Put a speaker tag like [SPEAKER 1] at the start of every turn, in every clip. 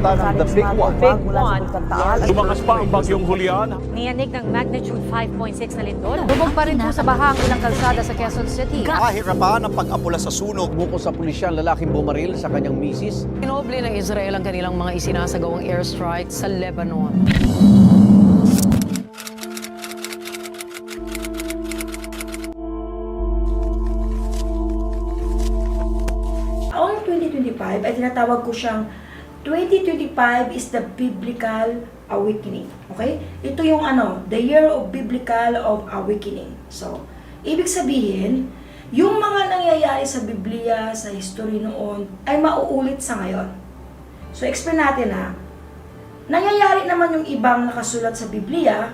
[SPEAKER 1] Tanang the big one.
[SPEAKER 2] Big one.
[SPEAKER 3] Lumakas pa ang bagyong Julian.
[SPEAKER 2] Niyanig ng magnitude 5.6 na lindol.
[SPEAKER 4] Lubog pa rin po sa baha ang ilang kalsada sa Quezon City.
[SPEAKER 1] Kahirapan ang pag-apula sa sunog.
[SPEAKER 5] Buko sa pulisya ang lalaking bumaril sa kanyang misis.
[SPEAKER 4] Pinoble ng Israel ang kanilang mga isinasagawang airstrike sa Lebanon.
[SPEAKER 6] Ang 2025 ay tinatawag ko siyang 2025 is the biblical awakening. Okay? Ito yung the year of biblical of awakening. So, ibig sabihin, yung mga nangyayari sa Biblia, sa history noon, ay mauulit sa ngayon. So, explain natin nangyayari naman yung ibang nakasulat sa Biblia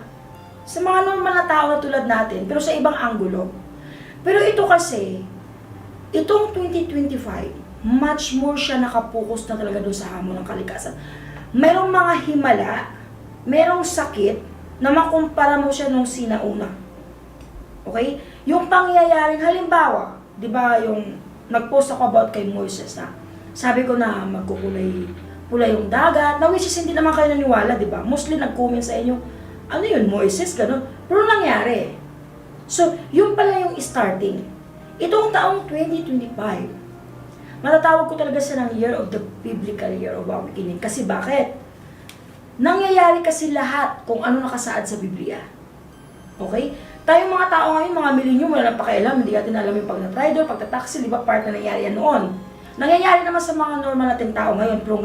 [SPEAKER 6] sa mga normal na tao na tulad natin, pero sa ibang anggulo. Pero ito kasi, itong 2025, much more siya nakapokus na talaga doon sa hamon ng kalikasan. Merong mga himala, merong sakit na makumpara mo siya nung sinauna. Okay? Yung pangyayaring halimbawa, di ba yung nag-post ako about kay Moises na sabi ko na magkukulay pula yung dagat, na which is hindi naman kayo naniwala, di ba? Mostly nag-comment sa inyo, ano yun, Moises, gano'n. Pero nangyari. So, yun pala yung starting. Itong taong 2025, matatawag ko talaga siya ng year of the biblical year of awakening. Kasi bakit? Nangyayari kasi lahat kung ano nakasaad sa Biblia. Okay? Tayong mga tao ngayon, mga milenyo, wala nang pakialam, hindi natin alam yung pag-na-rider, pag-taxi, di ba part na nangyari yan noon. Nangyayari naman sa mga normal nating tao ngayon, pero ngayon,